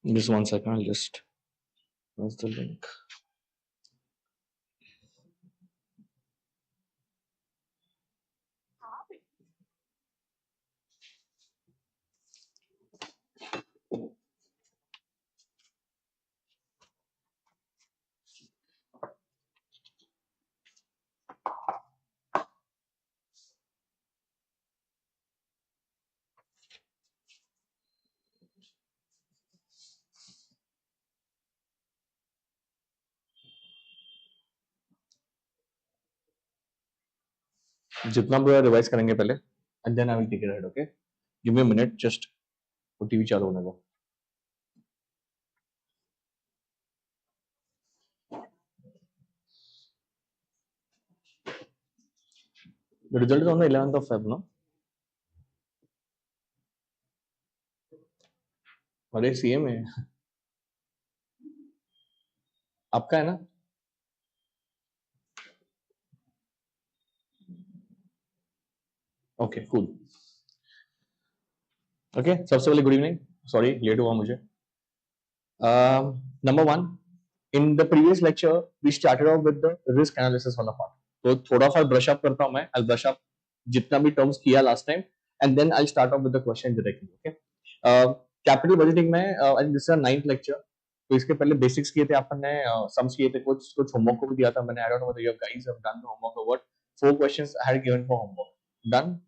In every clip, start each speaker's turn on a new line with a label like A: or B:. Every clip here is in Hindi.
A: Just 1 second, I'll just pass the link. जितना भी रिवाइज करेंगे पहले, and then I will take it ahead. Okay, give me a minute, just वो टीवी चालू होने दो. The result is on the 11th of Feb, no? अरे CMA आपका है ना? Okay, cool. ओके, सबसे पहले गुड इवनिंग. सॉरी लेट हुआ मुझे. Number 1, in the previous lecture we started off with the risk analysis वाला पार्ट. तो थोड़ा सा ब्रश अप करता हूं मैं. आई ब्रश अप जितना भी टर्म्स किया last time, and then I start off with the question directly. Okay, capital budgeting में I think this is 9th lecture. तो इसके पहले बेसिक्स किए थे अपन ने, सम्स किए थे, कुछ होमवर्क को भी दिया था मैंने. I don't know whether you guys have done the homework और what. 4 questions I had given for homework. Done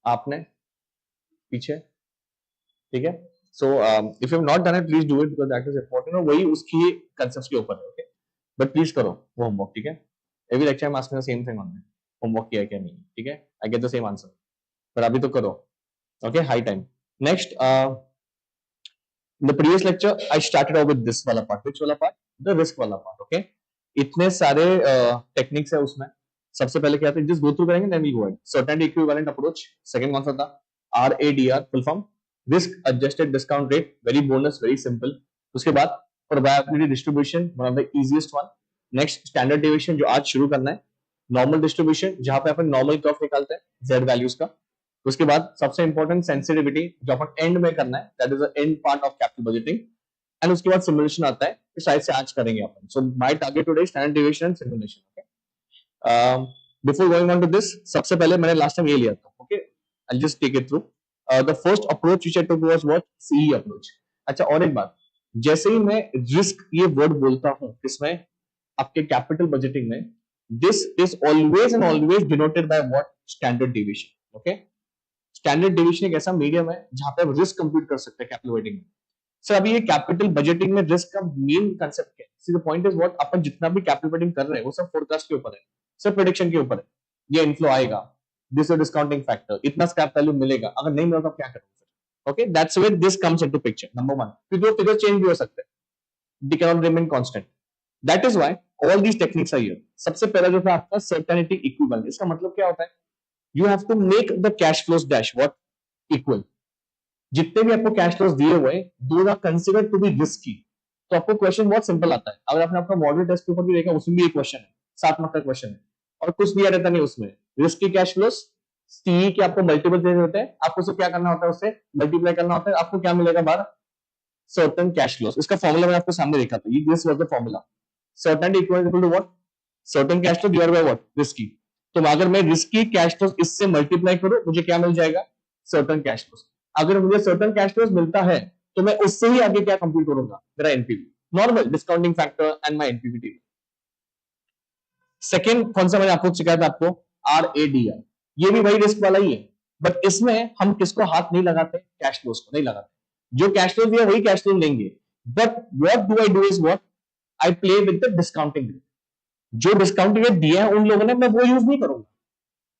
A: आपने पीछे? ठीक है. So if you have not done it, please do it because that is important. और वही उसकी कांसेप्ट्स के ऊपर है. ओके, बट प्लीज करो वो होमवर्क. ठीक है. Every lecture I am asking the same thing on homework किया है क्या नहीं. ठीक है, I get the same answer, पर अभी तो करो. Okay, high time. Next, in the previous lecture I started off with this वाला part. which वाला part? The risk वाला part. okay, इतने सारे टेक्निक्स है उसमें. सबसे पहले क्या था, जस्ट गो थ्रू करेंगे, then we go ahead. Certainty equivalent approach. Second कौन सा था? RADR full form, risk adjusted discount rate. Very bonus, very simple. उसके बाद probability distribution, one of the easiest one. Next standard deviation, जो आज शुरू करना है. नॉर्मल डिस्ट्रीब्यूशन, जहां पे अपन नॉर्मल कर्व निकालते हैं जेड वैल्यूज का. उसके बाद सबसे इंपॉर्टेंट सेंसिटिविटी, जो अपन एंड में करना है, that is the end part of capital budgeting. And उसके बाद सिमुलेशन आता है, तो शायद से आज करेंगे अपन. So my target today standard deviation and simulation. Okay, before going on to this, सबसे पहले मैंने लास्ट टाइम ये लिया था. Okay, I just take it through. The first approach which I took was what? CE approach. अच्छा, और एक बात, जैसे ही मैं रिस्क ये वर्ड बोलता हूं इसमें, आपके कैपिटल बजटिंग में, this is always and always denoted by what? Standard deviation. Okay, standard deviation एक ऐसा मीडियम है जहां पे आप रिस्क कंप्यूट कर सकते हैं कैपिटल बजटिंग में. सर अभी ये कैपिटल बजटिंग में रिस्क का मेन कांसेप्ट क्या है? See the point is what, अपन जितना भी कैपिटल बजटिंग कर रहे हैं वो सब फोरकास्ट के ऊपर है, सब प्रेडिक्शन के ऊपर है. ये इनफ्लो आएगा, दिस इज डिस्काउंटिंग फैक्टर, इतना स्क्रैप वैल्यू मिलेगा, अगर नहीं मिला तो क्या करोगे? Okay, that's where this comes into picture. Number 1, फिर दो फिगर चेंज भी हो सकते हैं, they can not remain constant. That is why all these techniques are here. सबसे पहला जो था आपका सर्टेनिटी इक्विवेलेंट. इसका मतलब क्या होता है? You have to make the cash flows dash what? Equal. जितने भी आपको कैश फ्लोज दिए हुए, those are considered to be risky. तो आपको क्वेश्चन बहुत सिंपल आता है. अगर आपने आपका मॉडल टेस्ट पेपर भी देखा, उसमें भी एक क्वेश्चन है, 7 मार्क का क्वेश्चन है, और कुछ दिया रहता नहीं उसमें. रिस्की कैश फ्लोज, सीई के आपको मल्टीपल दे होते हैं, आपको उसे क्या करना होता है? उससे मल्टीप्लाई करना होता है. आपको क्या मिलेगा बाहर? Certain cash flows. इसका फॉर्मूला मैंने आपको सामने देखा था, this was the formula. Certain equal to what? Certain cash flow divided by what? Risky. तो अगर मैं रिस्की कैश फ्लोज इससे मल्टीप्लाई करूं, मुझे क्या मिल जाएगा? Certain cash flows. अगर मुझे सर्टेन कैश फ्लोज मिलता है, तो मैं उससे ही आगे क्या कंप्यूट करूंगा? मेरा NPV, normal discounting factor and my NPV table. Second कौन सा मैंने आपको सिखाया था? आपको RADR. ये भी वही रिस्क वाला ही है, बट इसमें हम किसको हाथ नहीं लगाते? कैश फ्लोज को नहीं लगाते. जो कैश फ्लोज दिया वही कैश फ्लोज लेंगे, but what do I do is what? I play with the discounting rate. जो डिस्काउंट रेट दिया है उन लोगों ने, मैं वो यूज नहीं करूंगा.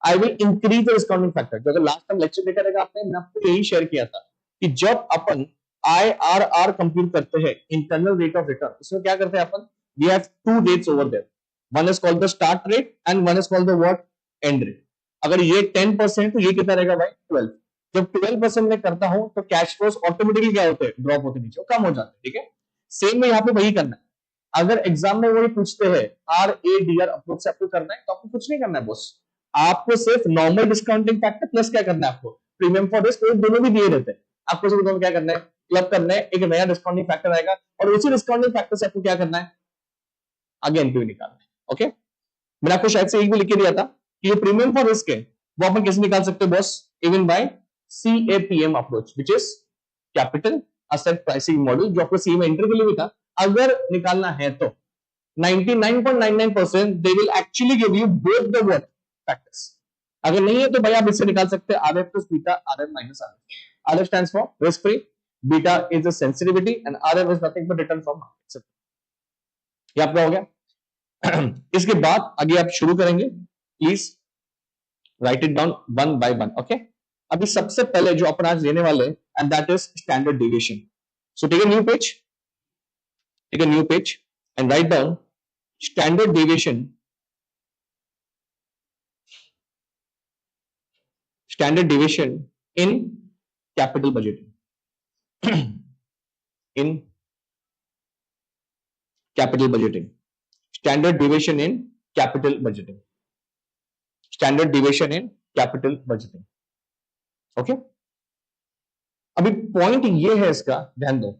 A: I will increase the discounting factor. जो अगर लास्ट टाइम लेक्चर देखा रहेगा आपने, मैं आपको यही शेयर किया था कि जब अपन IRR कंप्यूट करते हैं, इंटरनल रेट ऑफ रिटर्न, इसमें क्या करते हैं अपन, we have two rates over there. One is called the start rate and one is called the what, end rate. अगर ये 10% तो ये कितना रहेगा भाई, 12. जब 12% में करता हूं तो कैश फ्लोस ऑटोमेटिकली क्या होते हैं, ड्रॉप होते नीचे, कम हो जाते हैं. ठीक है, सेम में यहाँ पे वही करना है. अगर एग्जाम में वही पूछते हैं RADR अप्रोच से आपको करना है, तो आपको कुछ नहीं करना है बॉस. आपको सिर्फ नॉर्मल डिस्काउंटिंग फैक्टर प्लस क्या करना है, आपको प्रीमियम फॉर रिस्क, दोनों भी दिए रहते हैं. आपको सिर्फ दोनों क्या करना है, क्लब करना है, एक नया डिस्काउंटिंग फैक्टर आएगा और उसी डिस्काउंटिंग फैक्टर से आपको क्या करना है, आगे एनपीवी निकालना है. ओके, मैंने आपको शायद से एक भी लिख के दिया था कि ये प्रीमियम फॉर रिस्क है, वो अपन कैसे निकाल सकते हैं boss, even bye CAPM approach, which is capital asset pricing model, जो आपको सीएमए इंटर के लिए भी था. अगर निकालना है तो 99.99% they will actually give you both the what factors. अगर नहीं है तो भाई आप इससे निकाल सकते हैं RF plus beta, RF minus RF. RF stands for risk free, beta is the sensitivity and RF is nothing but return from market. ये आपका हो गया. इसके बाद आगे आप शुरू करेंगे, please write it down one by one. Okay, अभी सबसे पहले जो अपन आज लेने वाले हैं and that is standard deviation. So take a new page and write down standard deviation in capital budgeting. In capital budgeting, standard deviation in capital budgeting, standard deviation in capital budgeting. Okay, अभी पॉइंट ये है इसका, ध्यान दो.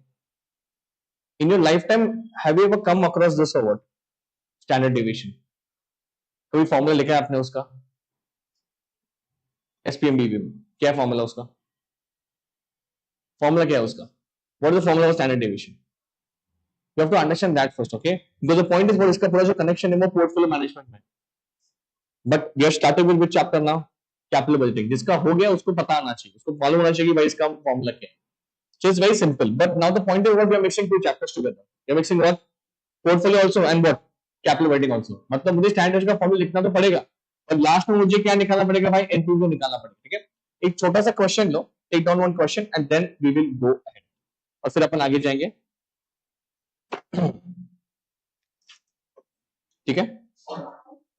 A: In your life time have you ever come across this word standard deviation? कोई फॉर्मूला लिखा है आपने उसका SPMBV में? क्या फॉर्मूला उसका, फॉर्मूला क्या है उसका, what is the formula of standard deviation? You have to understand that first, okay? Because the point is what इसका पूरा जो कनेक्शन है वो पोर्टफोलियो मैनेजमेंट में. But we are starting with which chapter now? Capital budgeting. जिसका हो गया उसको पता आना चाहिए, उसको मालूम होना चाहिए कि भाई इसका फॉर्मूला क्या है. So it's very simple. But now the point is what we are mixing two chapters together. We are mixing what? Portfolio also and what? Capital budgeting also. मतलब मुझे स्टैंडर्ड का फॉर्मूला लिखना तो पड़ेगा और लास्ट में मुझे क्या निकालना पड़ेगा भाई, एनपीवी को निकालना पड़ेगा. ठीक है, एक छोटा सा क्वेश्चन लो, take down one question and then we will go ahead, और फिर अपन आगे जाएंगे. ठीक है,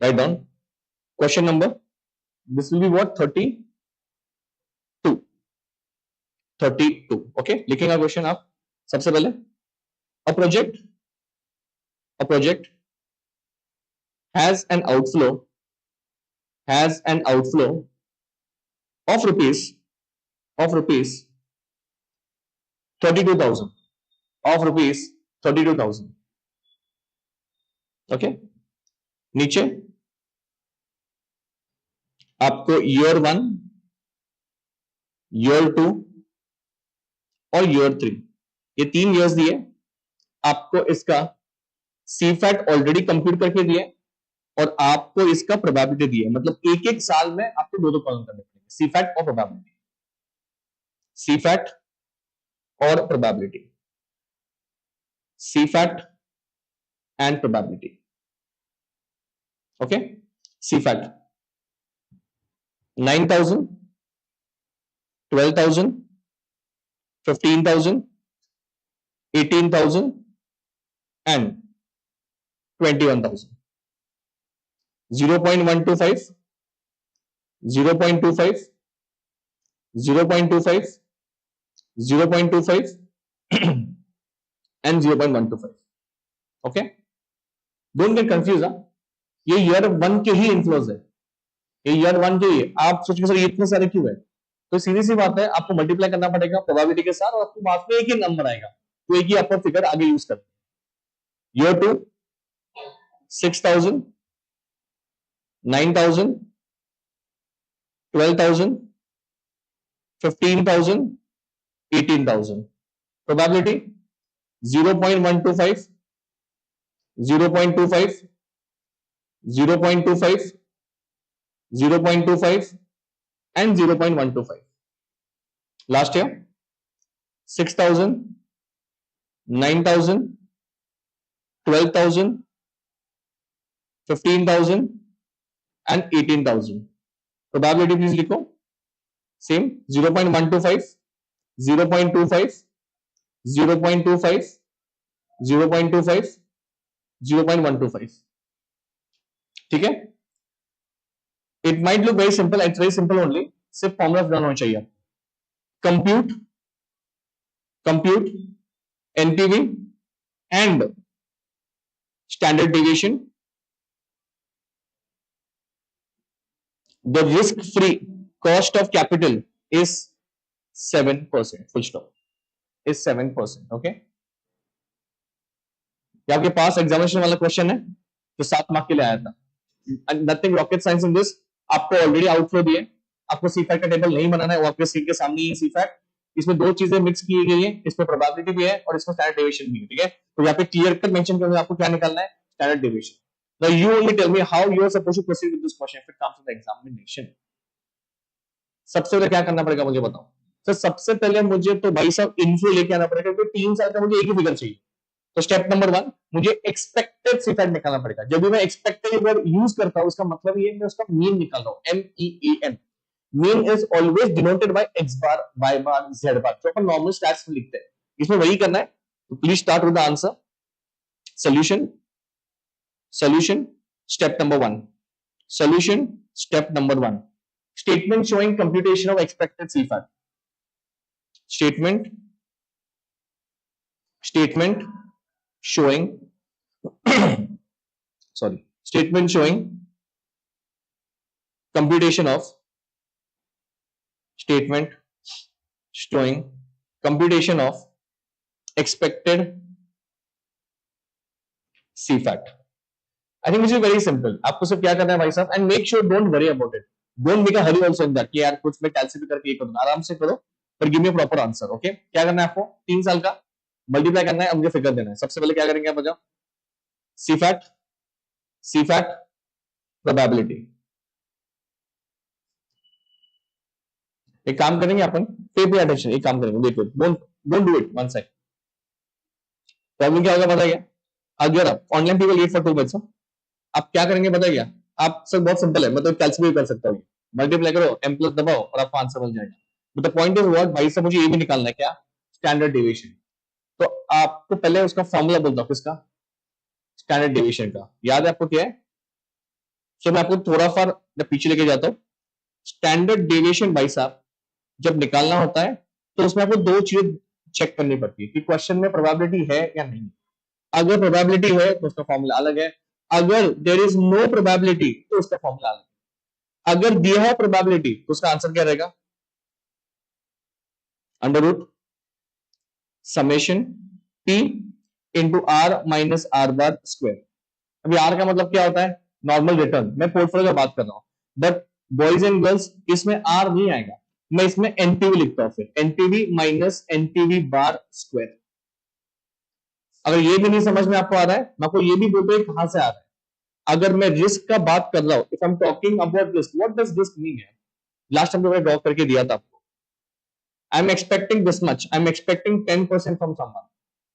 A: write down question number, this will be what, 32. Okay, लिखेंगे क्वेश्चन आप. सबसे पहले a project has an outflow of rupees 32,000. Okay, नीचे आपको ईयर 1, ईयर 2 और ईयर 3, ये 3 ईयर्स दिए. आपको इसका सीफैट ऑलरेडी कंप्यूट करके दिए और आपको इसका प्रोबेबिलिटी दी है. मतलब एक एक साल में आपको दो कॉलम करने पड़ेंगे, सीफैट और प्रोबेबिलिटी, सीफैट और probability, सीफैट and probability. Okay, सीफैट 9,000, 12,000, 15,000, 18,000 and 21,000. 0.125, 0.25, 0.25, 0.25 and 0.125. Okay, don't get confuse. ये ईयर 1 के ही इन्फ्लोज है, ये ईयर 1 के ही. आप सोचिए सर ये इतने सारे क्यों है, तो सीधी सी बात है, आपको मल्टीप्लाई करना पड़ेगा प्रोबेबिलिटी के साथ और आपको बाद में एक ही नंबर आएगा, तो एक ही आपको फिगर आगे यूज करना. Year 2 6,000, 9,000, 12,000, 15,000, 18,000. Probability 0.125, 0.25, 0.25, 0.25 and 0.125. Last year 6,000, 9,000, 12,000, 15,000 and 18,000. Probability please लिखो. सेम 0.125, 0.25, 0.25, 0.25, 0.125. ठीक है. It might look very simple, it's very simple only. सिर्फ फॉर्मुला बनाना होना चाहिए. Compute NPV and standard deviation. The risk-free cost of capital is 7%. Full stop. Is 7%. Okay. ये आपके पास एग्जामिनेशन वाला क्वेश्चन है जो 7 मार्क के लिए आया था. Nothing rocket science in this. आपको ऑलरेडी आउटफ्लो दिए. आपको सीफैक्ट का टेबल नहीं बनाना है, वो आपके स्क्रीन के सामने ही सीफैक्ट. इसमें दो चीजें मिक्स की गई है. इसमें प्रोबेबिलिटी भी है और इसमें स्टैंडर्ड डेविएशन भी है. ठीक है. तो यहाँ पे क्लियर कट मेंशन करना है आपको क्या निकालना है. Standard deviation. Now you only tell me how you are supposed to proceed with this question if it comes to the examination. सबसे पहले क्या करना पड़ेगा मुझे बताओ. सर सबसे पहले मुझे तो भाई साहब इन्फो लेके आना पड़ेगा क्योंकि 3 साल का मुझे एक ही फिगर चाहिए. तो स्टेप नंबर 1 मुझे एक्सपेक्टेड सीफैक्ट निकालना पड़ेगा. जब भी मैं एक्सपेक्टेड वर्ड यूज करता हूं उसका मतलब ये मैं उसका मीन निकाल रहा हूं. MEAN. Mean is always denoted by x bar, y bar, z बार जो अपन नॉर्मल स्टैट्स में लिखते हैं. इसमें वही करना है. तो please start with the answer. Solution step number 1. Solution step number 1. Statement showing computation of expected CFAT. Statement showing statement showing computation of expected CFAT. I think this is very simple. आपको सिर्फ क्या करना है भाई साहब, and make sure don't worry about it. Don't make a hurry also in that कि यार कुछ मैं कैलकुलेट करके ये करूंगा. आराम से करो पर give me proper answer. Okay. क्या करना है आपको? 3 साल का मल्टीप्लाई करना है, मुझे फिगर देना है. सबसे पहले क्या करेंगे आप बताओ. CFAT probability. एक काम करेंगे अपन, पे अटेंशन. एक काम करेंगे, wait don't do it one second. Problem क्या होगा बताइए. अगर आप online people wait for 2 minutes. आप क्या करेंगे बताइए. आप सब बहुत सिंपल है, मतलब कैलकुलेट कर सकता हूँ. मल्टीप्लाई करो, m प्लस दबाओ और आपको आंसर मिल जाएगा. But the point is what भाई साहब, मुझे ये भी निकालना है क्या. Standard deviation. तो आपको पहले उसका फॉर्मूला बोलता हूँ. किसका? स्टैंडर्ड डेविएशन का. याद है आपको क्या है? सो मैं आपको थोड़ा फॉर पीछे लेके जाता हूँ. स्टैंडर्ड डेविएशन भाई साहब जब निकालना होता है तो उसमें आपको 2 चीजें चेक करनी पड़ती है कि क्वेश्चन में प्रोबेबिलिटी है या नहीं. अगर प्रोबेबिलिटी है तो उसका फॉर्मूला अलग है. अगर देयर इज नो प्रोबेबिलिटी तो उसका फॉर्मूला अलग है. अगर दिया है प्रोबेबिलिटी तो उसका आंसर क्या रहेगा. Under root summation P into R minus R bar square. अभी R का मतलब क्या होता है? Normal return. मैं पोर्टफोलियो की बात कर रहा हूं. बट बॉयज एंड गर्ल्स इसमें R नहीं आएगा. मैं इसमें एनपीवी लिखता हूं. फिर NPV minus NPV bar square. अगर ये भी नहीं समझ में आपको आ रहा है, मैं आपको ये भी बोलता हूं कहां से आ रहा है. अगर मैं रिस्क का बात कर रहा हूं, if I am talking about risk, what does risk mean है. लास्ट टाइम मैंने ड्रॉ करके दिया था आपको. I am expecting this much. I am expecting 10% from someone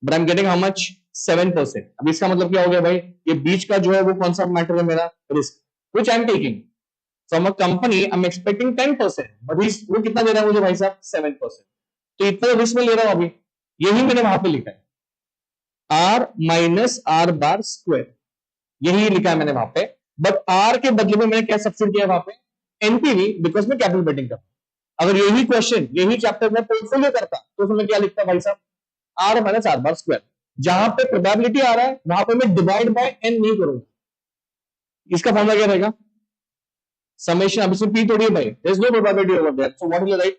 A: but I am getting how much 7%. अब इसका मतलब क्या हो गया भाई. ये बीच का जो है वो कौन सा मैटर है मेरा. Risk which I am taking from a company. I am expecting 10% but वो कितना दे रहा है मुझे भाई साहब 7%. तो इतना रिस्क में ले रहा हूं. अभी यही मैंने वहां पे लिखा है R minus R bar square. यही लिखा है मैंने वहां पे. बट R के बदले में मैंने क्या सब्स्टिट्यूट किया वहां पे. एनपीवी, बिकॉज मैं कैपिटल बेटिंग करता हूं. अगर यही क्वेश्चन यही चैप्टर में पोर्टफोलियो करता तो उसमें क्या लिखता भाई साहब. R minus R bar square. जहां पे प्रोबेबिलिटी आ रहा है वहां पे मैं डिवाइड बाय n नहीं करूंगा. इसका फॉर्मूला क्या रहेगा. समेशन. अब इसमें P थोड़ी है भाई. There is no probability over there. So what will write.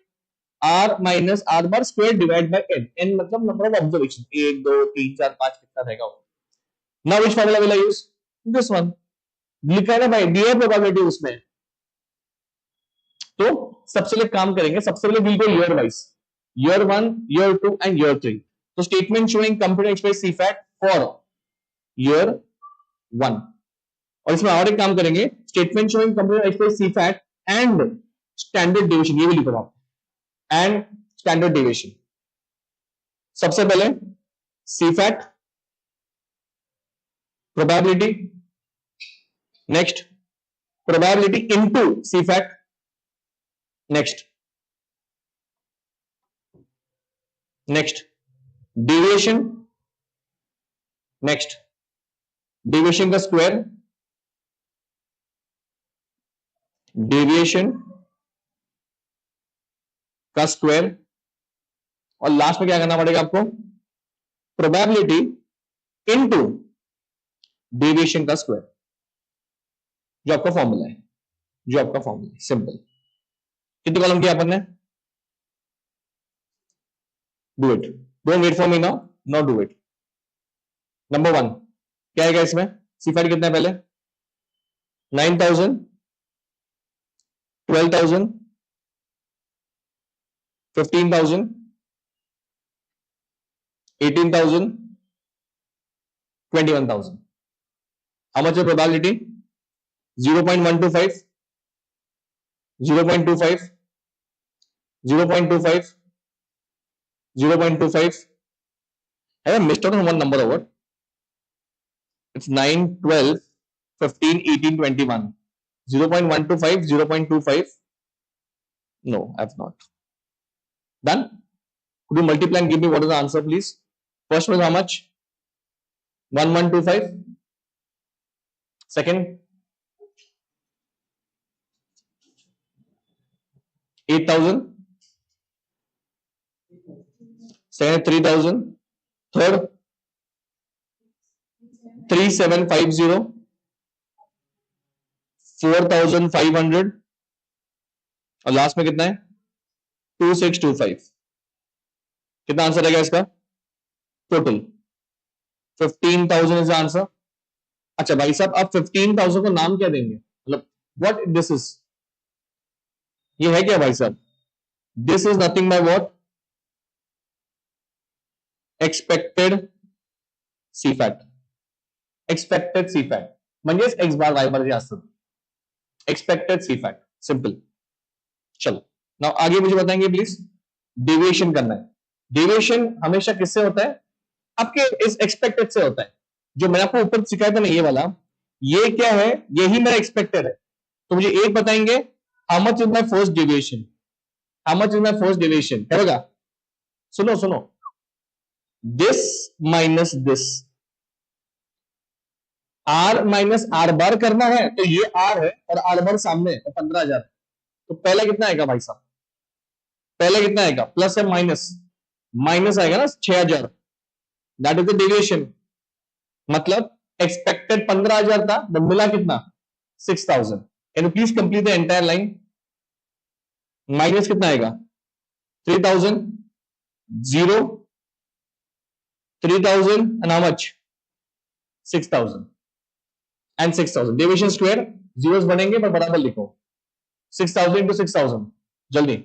A: R minus R bar square divide by n. n मतलब नंबर ऑफ ऑब्जर्वेशन. 1 2 3 4 5 कितना रहेगा. Now which formula will I use. This one. लिखा है ना भाई, दिया प्रोबेबिलिटी उसमें. तो सबसे पहले काम करेंगे. सबसे पहले will go year wise. Year 1, year 2 and year 3. तो statement showing computer express CFAT for year 1. और इसमें और एक काम करेंगे. Statement showing computer express CFAT and standard deviation. ये भी लिखो आप. And standard deviation. सबसे पहले CFAT probability next probability into CFAT, next next deviation, next deviation का स्क्वायर, डेविएशन का स्क्वायर, और लास्ट में क्या करना पड़ेगा आपको, प्रोबेबिलिटी इनटू डेविएशन का स्क्वायर, जो आपका फॉर्मूला है, जो आपका फॉर्मूला है, सिंपल। कितने कॉलम किया अपन ने, do it, don't wait for me now, not do it. Number one क्या आएगा इसमें, सी फैक्ट कितना है पहले, 9,000, 12,000, 15,000, 18,000, 21,000। How much probability, 0.125, 0.25, 0.25, 0.25. Have I missed out on one number over? It's 9, 12, 15, 18, 21. 0.125, 0.25. No, I have not. Done? Could you multiply and give me what is the answer, please? First was how much? 1125. Second, 8,000. Second, 3,000. Third, 3,750. 4,500. और लास्ट में कितना है, 2,625। कितना आंसर रहेगा इसका, टोटल 15,000 इज आंसर। अच्छा भाई साहब, अब 15,000 को नाम क्या देंगे, मतलब व्हाट दिस इज, ये है क्या भाई साहब, this is nothing by what, expected C fact, expected C fact म्हणजेच एक्स बार वाय बार जे असतं, एक्सपेक्टेड सी फैक्ट, सिंपल। चलो नाउ आगे मुझे बताएंगे प्लीज, डेविएशन करना है। डेविएशन हमेशा किससे होता है, आपके इस एक्सपेक्टेड से होता है। जो मैंने आपको ऊपर सिखाया था ना ये वाला, ये क्या है, यही मेरा एक्सपेक्टेड है। तो मुझे एक बताएंगे, how much is my first deviation, how much is my first deviation, क्या होगा, सुनो सुनो, this minus this, R minus R bar करना है, तो ये आर है और आर बार सामने है, तो 15,000। तो पहला कितना आएगा भाई साहब, पहले कितना आएगा, प्लस है माइनस, माइनस आएगा ना 6,000, दैट इज द डेविएशन। मतलब एक्सपेक्टेड 15,000 था, बट मिला कितना, 6,000। Can you please complete the entire line, minus कितना आएगा, 3,000, 0, 3,000 and how much, 6,000 and 6,000, deviation square, zeros बनेंगे पर बराबर लिखो, 6,000 इंटू 6,000, जल्दी,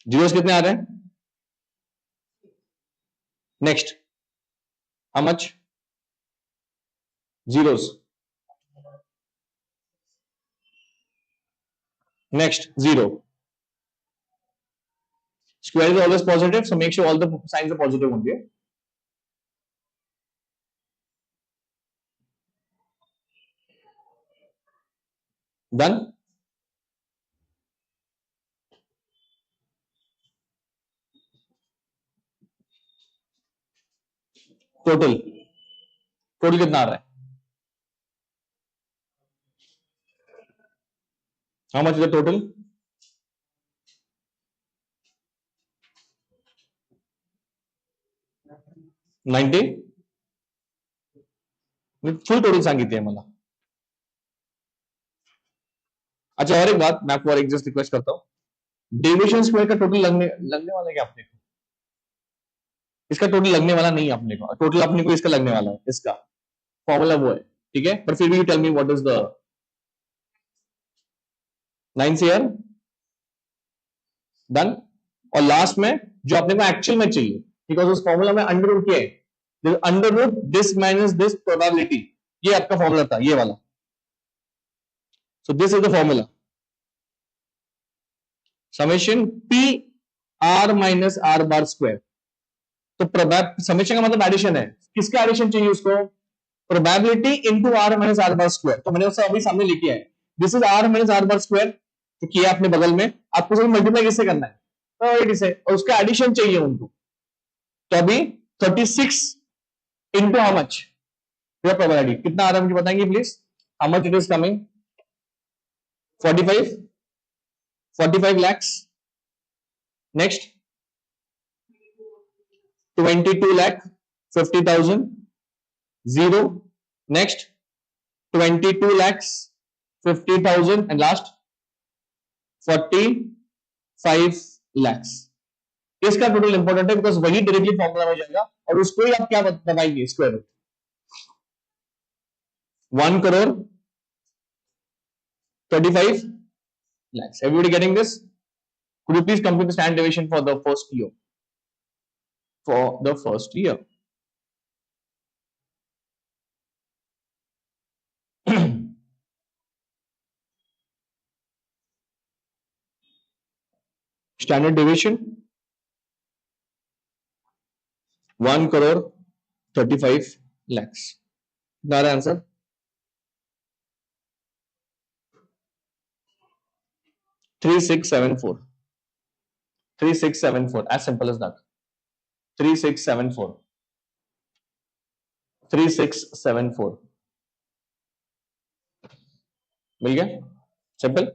A: जीरोस कितने आ रहे हैं, next how much, zeros, next 0, square is always positive, so make sure all the signs are positive only. Done. Total, total कितना आ रहा है, how much is the total, 90, full total सांगितली आहे मला। अच्छा और एक बात मैं आपको और एक जस्ट रिक्वेस्ट करता हूं, डेविएशन स्क्वायर का टोटल लगने लगने वाला है क्या अपने को, इसका टोटल लगने वाला नहीं है अपने को, टोटल अपने को इसका लगने वाला है, इसका फॉर्मूला वो है, ठीक है, पर फिर भी you tell me what is the 9 से यार, डन। और लास्ट में जो अपने को एक्चुअल में चाहिए, बिकॉज उस फॉर्मूला में अंडर रूट क्या है, under root this minus this probability, ये आपका फॉर्मूला था ये वाला, so this is the formula, summation P R minus R bar square, तो समेशन का मतलब एडिशन है, किसका एडिशन चाहिए उसको, probability into R minus R bar square. तो मैंने उससे अभी सामने लिखी है, this is R minus R bar square, तो किया आपने बगल में, आपको सिर्फ मल्टीप्लाई किससे करना है, तो से, और उसका एडिशन चाहिए उनको। तो अभी 36 इंटू हाउ मच, प्रोबेबिलिटी कितना आ रहा है मुझे बताएंगे please, how much it is coming, 45, 45 lakhs, next 22 lakh 50,000, zero, next 22 lakhs 50,000 and last 45 lakhs। इसका टोटल इंपॉर्टेंट है बिकॉज वही डायरेक्टली फॉर्मूला में जाएगा और उसको ही आप क्या बताएंगे, square root. 1,35,00,000। Everybody getting this? Could you please complete the standard deviation for the first year? For the first year. Standard deviation 1,35,00,000। That answer? 3674. 3674. As simple as that. 3674. 3674 मिल गया, सिंपल।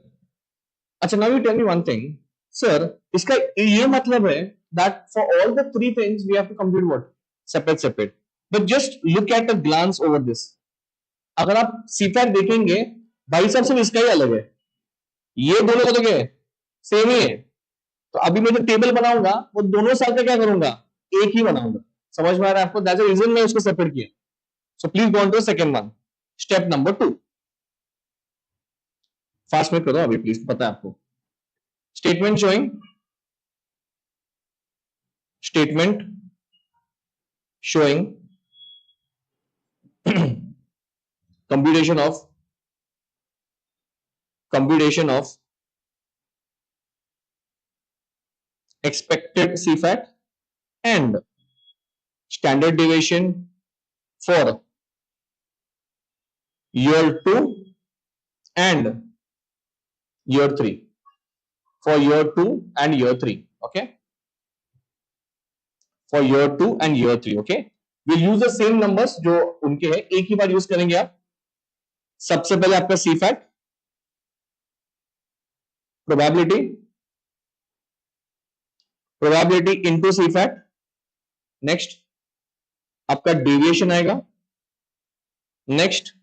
A: अच्छा, now you tell me one thing sir, इसका ये मतलब है that for all the three things we have to compute what, separate separate, but just look at a glance over this. अगर आप सीफैट देखेंगे भाई साहब सिर्फ इसका ही अलग है, ये दोनों का तो क्या है, सेम ही है। तो अभी मैं जो टेबल बनाऊंगा वो दोनों साल का क्या करूंगा, एक ही बनाऊंगा। समझ में आ रहा है आपको, दैट्स द रीजन मैं उसको सेपरेट किया। So please go on to second one, step number 2। Fast में करो अभी प्लीज, पता है आपको। Statement showing computation of expected CFAT and standard deviation for year 2 and year 3, for year 2 and year 3, okay, for year 2 and year 3, okay। we'll use the same numbers जो उनके हैं, एक ही बार यूज करेंगे आप। सबसे पहले आपका CFAT probability into CFAT, next आपका डेविएशन आएगा, नेक्स्ट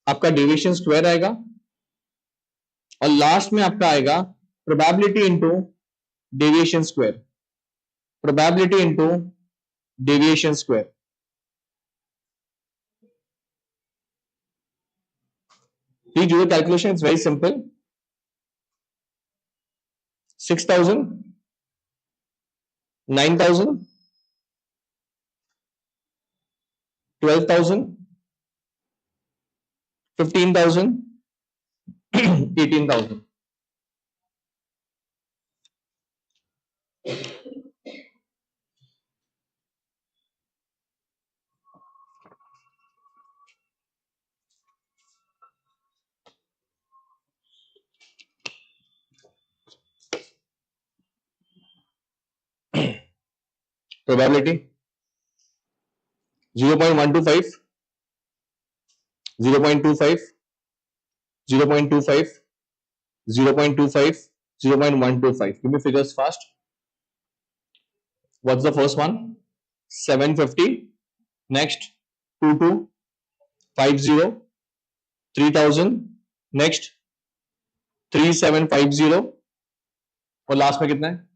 A: आपका डेविएशन स्क्वायर आएगा, और लास्ट में आपका आएगा probability into deviation square, probability into deviation square. Please do the calculation, it's very simple। 6,000, 9,000, 12,000, 15,000, 18,000। Probability 0.125, 0.25, 0.25, 0.25, 0.125। Give me figures fast। What's the first one? 750, next 2250, 3,000, next 3750, और लास्ट में कितना है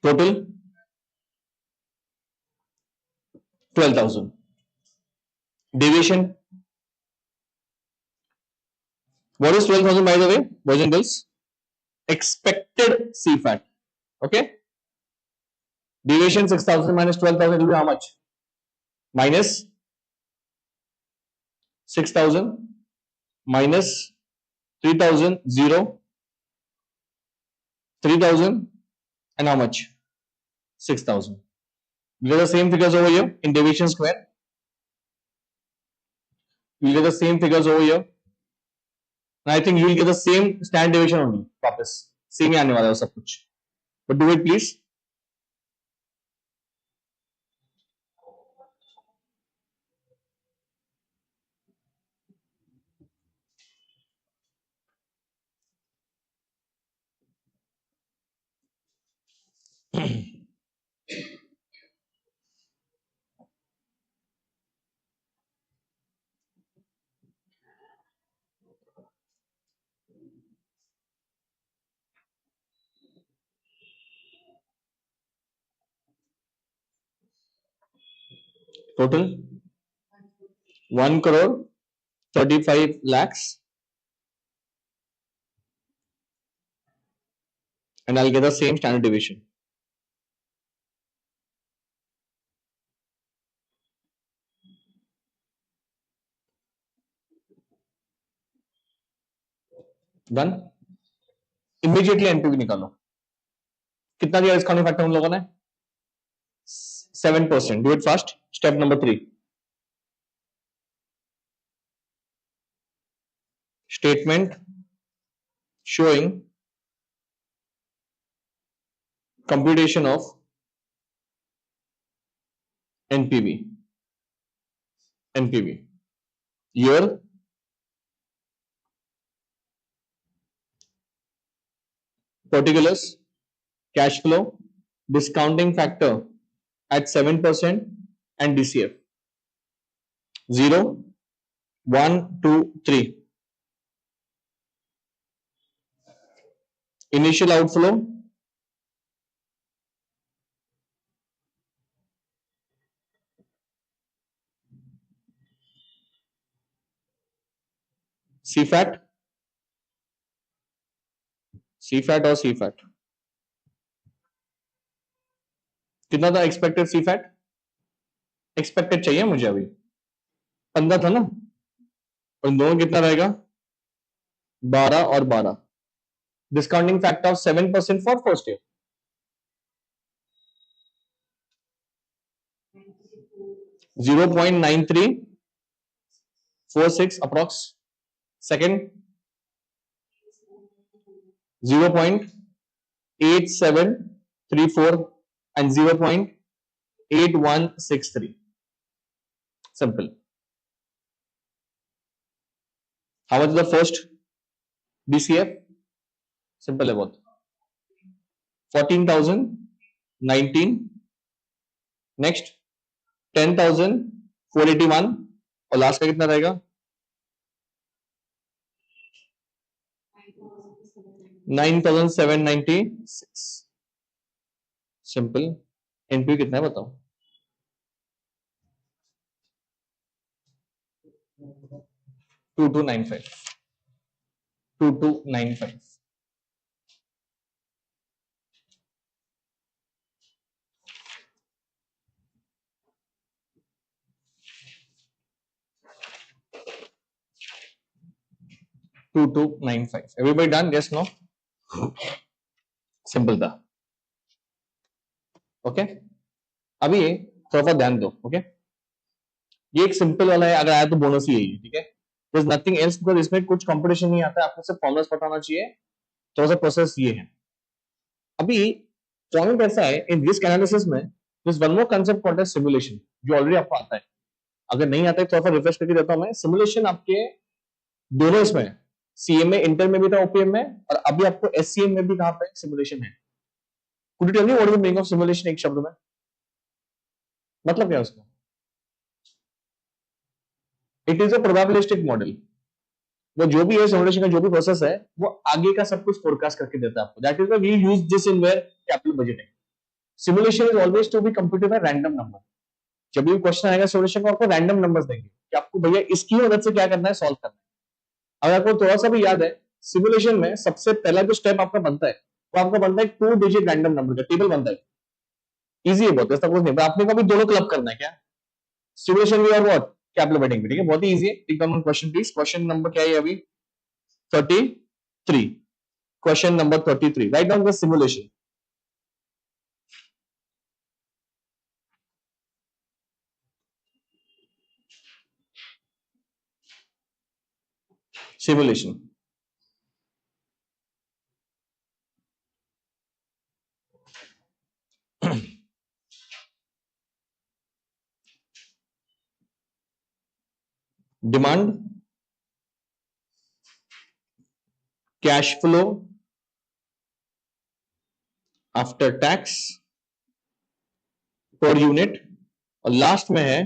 A: total, 12,000। Deviation, what is 12,000 by the way, boys and girls? Expected CFAT, okay। Deviation 6,000 minus 12,000 will be how much? Minus 6,000 minus 3,000, 0, 3,000 and how much? 6,000. You get the same figures over here in deviation square. You get the same figures over here. And I think you will get the same standard deviation only. वापस same ही आने वाला है सब कुछ. But do it please. Total 1 crore 35 lakhs, and I'll get the same standard deviation. Done. Immediately NPV निकालो. कितना दिया डिस्काउंटिंग फैक्टर उन लोगों ने? 7%. Do it fast. Step number 3. Statement showing computation of NPV. Year, particulars, cash flow, discounting factor at 7% and DCF. 0, 1, 2, 3. Initial outflow, CFAT or CFAT. कितना था एक्सपेक्टेड CFAT? एक्सपेक्टेड चाहिए मुझे अभी 15 था ना, और दोनों कितना रहेगा? 12 और 12. Discounting factor of 7% for first year. 0.9346 approx. Second, 0.8734 and 0.8163. Simple. How much is the first DCF? Simple है बहुत. 14,019. Next 10,481 और लास्ट का कितना रहेगा? 9,796. सिंपल. एनपी कितना है बताओ? 2295. 2295. Everybody done? Yes, no? Simple था. ओके, अभी थोड़ा सा ध्यान दो. ओके, ये एक सिंपल वाला है, अगर आया तो बोनस ही यही है. ठीक है, there's nothing else because इसमें कुछ कंपटीशन नहीं आता है. आपको सिर्फ फॉर्मुलास पता होना चाहिए. थोड़ा सा प्रोसेस ये है. अभी पॉइंट ऐसा है इन रिस्क एनालिसिस में, there's one more concept called as simulation, जो ऑलरेडी आपको आता है. अगर नहीं आता है थोड़ा सा रिफ्रेश करके देता हूं मैं. सिमुलेशन आपके दोनों इसमें, सीएमए इंटर में भी था, ओपीएम में, और अभी आपको एससीएम में भी कहां पे सिमुलेशन है. Could you tell me what is the meaning of simulation एक शब्द में? मतलब क्या है उसका? It is a probabilistic model. वो जो भी है सिमुलेशन का जो भी प्रोसेस है, वो आगे का सब कुछ फोरकास्ट करके देता है आपको. That is why we use this in where capital budgeting. Simulation is always to be computed by random number. जब भी क्वेश्चन आएगा सिमुलेशन को, आपको रैंडम नंबर्स देंगे कि आपको भैया इसकी मदद से क्या करना है, सॉल्व करना है. अगर आपको थोड़ा सा भी याद है, सिमुलेशन में सबसे पहला जो स्टेप आपका बनता है, वो आपका बनता है 2 डिजिट रैंडम नंबर का टेबल बनता है. इजी है बहुत, ऐसा कुछ नहीं. आपने को भी दोनों क्लब करना है क्या, सिमुलेशन भी और व्हाट कैपिटल बजटिंग भी. ठीक है, बहुत ही इजी है. Take down question please. Question number क्या है अभी? 33. Question number 33. Write down the simulation. Simulation. Demand, cash flow after tax per unit, और लास्ट में है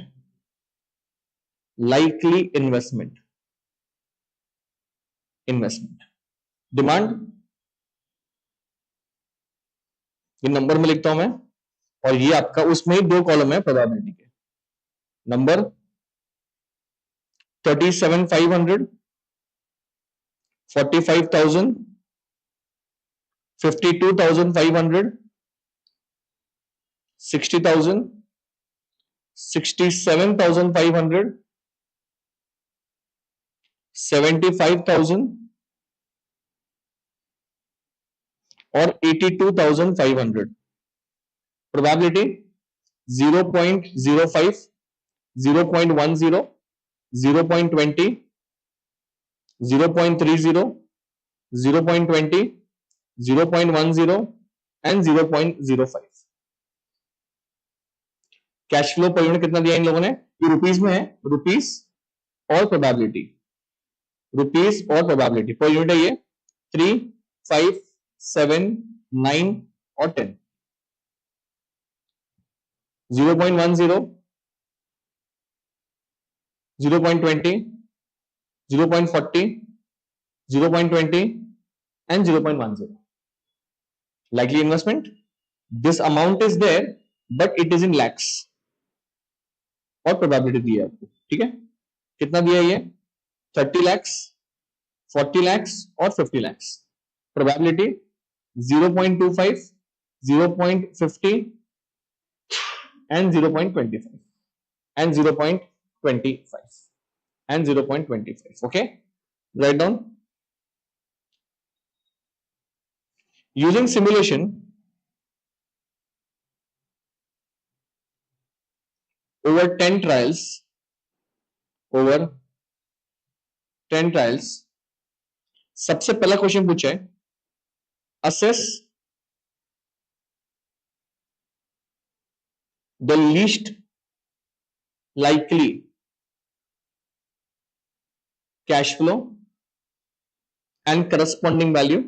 A: likely investment. डिमांड ये नंबर में लिखता हूं मैं, और ये आपका उसमें ही दो कॉलम है प्रोबेबिलिटी के. नंबर 37,500, 45,000, 52,500, 60,000, 67,500, 75,000 और 82,500. Probability 0.05, 0.10, 0.20, 0.30, 0.20, 0.10 and 0.05. Cash flow per unit कितना दिया इन लोगों ने? ये रुपीस में है, रुपीस और प्रोबेबिलिटी, रुपीस और प्रोबेबिलिटी पर यूनिट है ये 3, 5, 7, 9 और 10. 0.10, 0.20, 0.40, 0.20 and 0.10. Likely investment, this amount is there but it is in lakhs. और प्रोबेबिलिटी दी है आपको, ठीक है? कितना दिया है ये? 30 lakhs, 40 lakhs और 50 lakhs. Probability 0.25, 0.50 and 0.25 and 0.25 and 0.25. Okay, write down. Using simulation, over 10 trials, सबसे पहला क्वेश्चन पूछा है, assess the least likely cash flow and corresponding value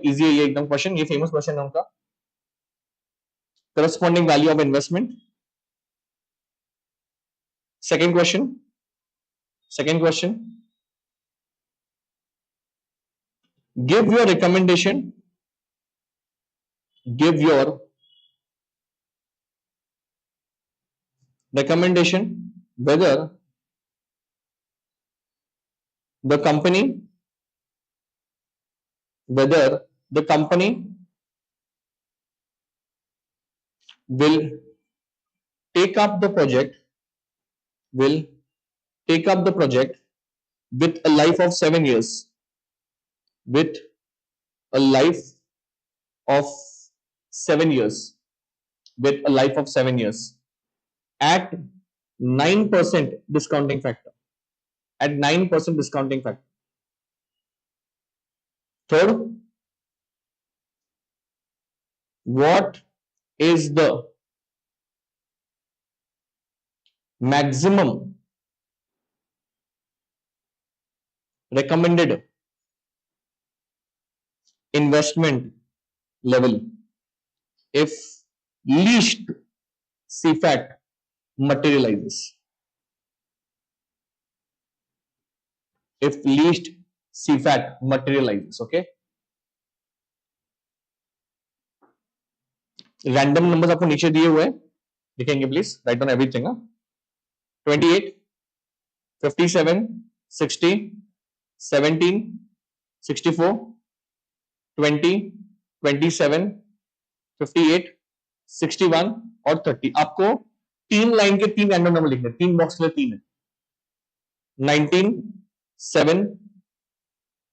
A: easy है ये एकदम क्वेश्चन, ये फेमस क्वेश्चन है उनका. corresponding value of investment. Second question, give your recommendation whether the company will take up the project with a life of 7 years, at 9% discounting factor. Third, what is the maximum recommended investment level if least CFAT materializes? Okay, random numbers आपको नीचे दिए हुए हैं, लिखेंगे प्लीज, राइट डाउन एवरीथिंग. 28, 57, 60, 17, 64, 20, 27, 58, 61 और 30. आपको 3 लाइन के 3 रैंडम नंबर लिखने, 3 बॉक्स के लिए 3 है. 19, 7,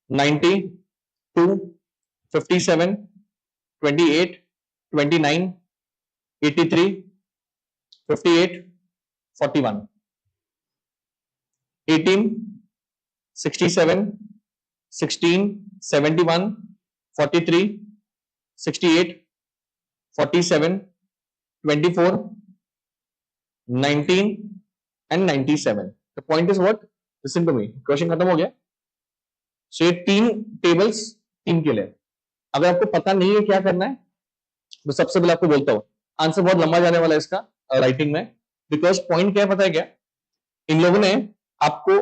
A: 90, 2, 57, 28, 29, 83, 58, 41, 18, 67, 16, 71, 43, 68, 47, 24, 19 and 97. The point is what? Listen to me. Question खत्म हो गया. So ये तीन टेबल्स तीन के लिए. अगर आपको पता नहीं है क्या करना है तो सबसे पहले आपको बोलता हूं आंसर बहुत लंबा जाने वाला है इसका राइटिंग में. बिकॉज पॉइंट क्या है पता है क्या? इन लोगों ने आपको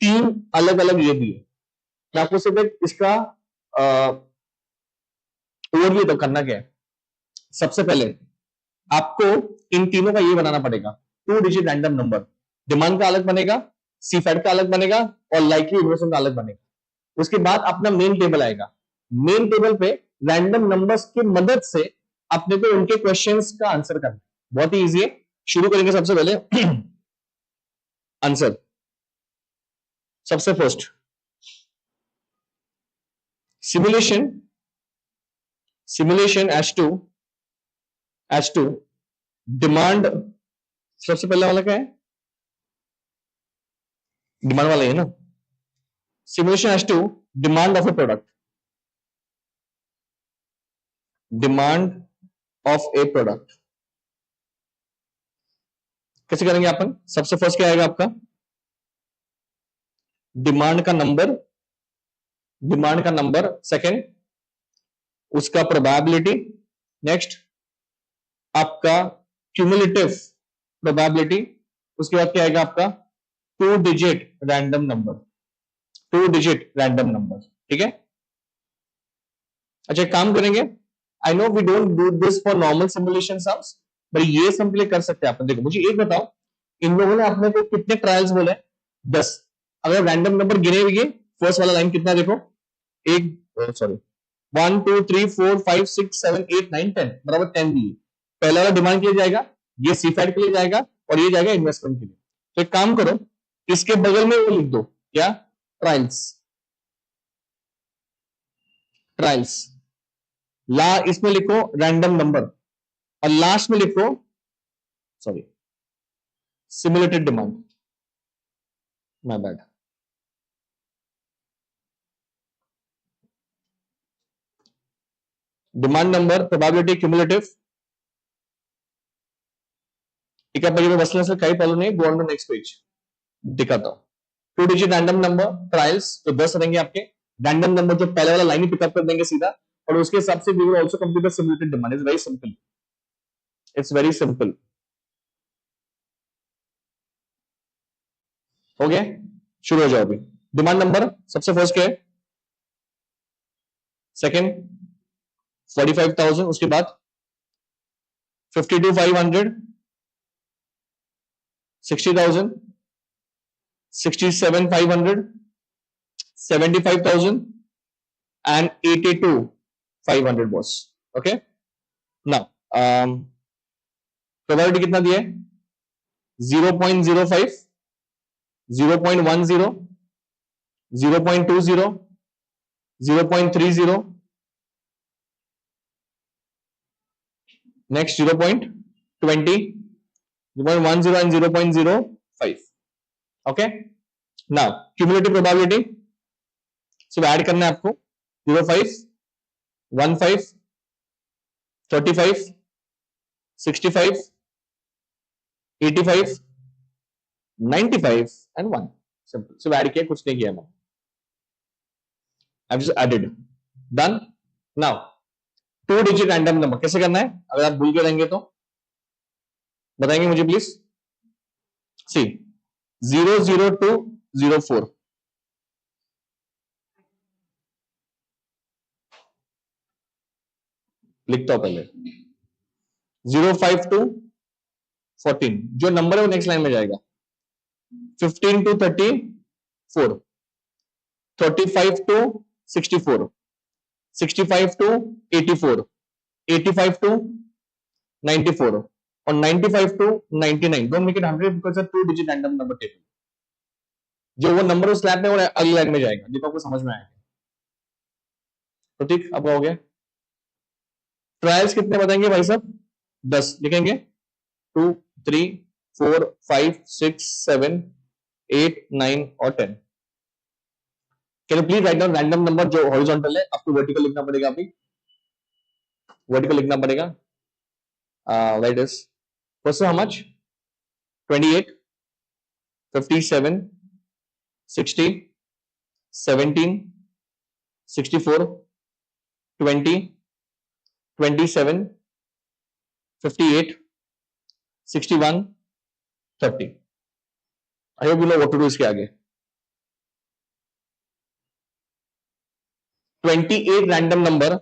A: तीन अलग अलग ये दिए. मैं आपको सिर्फ एक इसका ओवरव्यू तो करना क्या है. सबसे पहले आपको इन तीनों का ये बनाना पड़ेगा 2 डिजिट रैंडम नंबर. डिमांड का अलग बनेगा, सीफेड का अलग बनेगा और लाइकली इन्वेस्टमेंट का अलग बनेगा. उसके बाद अपना मेन टेबल आएगा. मेन टेबल पे रैंडम नंबर्स की मदद से अपने को उनके क्वेश्चंस का आंसर करना. बहुत ही इजी है. शुरू करेंगे सबसे पहले आंसर. सबसे first simulation as to demand. सबसे पहला वाला क्या है? डिमांड वाला है ना. Simulation as to demand of a product. Demand of a product कैसे करेंगे अपन? सबसे फर्स्ट क्या आएगा आपका? डिमांड का नंबर. सेकंड उसका प्रोबेबिलिटी. नेक्स्ट आपका क्यूमुलेटिव प्रोबेबिलिटी. उसके बाद क्या आएगा आपका? 2 डिजिट रैंडम नंबर. ठीक है. अच्छा एक काम करेंगे. I know we don't do this for normal simulation sums but ये सिंपली कर सकते हैं आप. देखो मुझे एक बताओ, इन लोगों ने अपने को कितने ट्रायल्स बोले? 10. अगर रैंडम नंबर गिने हुए फर्स्ट वाला लाइन कितना देखो, एक सॉरी 1 2 3 4 5 6 7 8 9 10 बराबर 10 दिए. पहला वाला डिमांड के लिए जाएगा, ये सीफेड के लिए जाएगा और ये जाएगा इन्वेस्टमेंट के लिए. तो एक काम करो, इसके बगल में वो लिख दो क्या? ट्रायल्स. इसमें लिखो रैंडम नंबर और लास्ट में लिखो sorry simulated demand. My bad. Demand number, probability, cumulative. ठीक है भाई, बसने से कई प्रॉब्लम नहीं. Go on the next page. दिखाता हूं. 2 डिजिट रैंडम नंबर ट्रायल्स तो 10 रहेंगे आपके. रैंडम नंबर जो पहले वाला लाइन ही पिकअप कर देंगे सीधा और उसके हिसाब से we will also compute the simulated demand. Is very simple. It's very simple. हो गया? शुरू हो जाओ अभी. डिमांड नंबर सबसे फर्स्ट क्या है? सेकंड 45,000. उसके बाद 52,500, 60,000, 67,500, 75,000 and 82,500 was. Okay. Now probability कितना दिया है? 0.05, 0.10, 0.20, 0.30, next 0.20, 0.10 and 0.05. Okay. Now cumulative probability सिर्फ ऐड करना है आपको. 05, 15, 35, 65, 85, 95 and 1. सिंपल. सिर्फ ऐड किया, कुछ नहीं किया मैं. I've just added. Done. Now 2 digit random number कैसे करना है? अगर आप भूल के रहेंगे तो बताएंगे मुझे प्लीज. सी 00204. लिखता हूं पहले. 05214 जो नंबर है वो नेक्स्ट लाइन में जाएगा. 15 to 34, 35 to 64, 65 to 84, 85 to 94 और 95 to 99. Don't make it 100 because it's a 2 digit random number table. जो वो नंबर उस स्लैब में वो अगली लाइन में जाएगा। देखो आपको समझ में आएगा। तो ठीक, आपका हो गया। ट्रायल्स कितने बताएंगे भाई साहब? 10 लिखेंगे। 2, 3, 4, 5, 6, 7, 8, 9 और 10। Can you please write down random number जो हॉरिजॉन्टल है, आपको वर्टिकल लिखना पड़ेगा। अभी वर्टिकल लिखना पड़ेगा। Right is first how much? 28, 57, 60, 17, 64, 20, 27, 58, 61, 30। I hope you know what to do इसके आगे। 28 रैंडम नंबर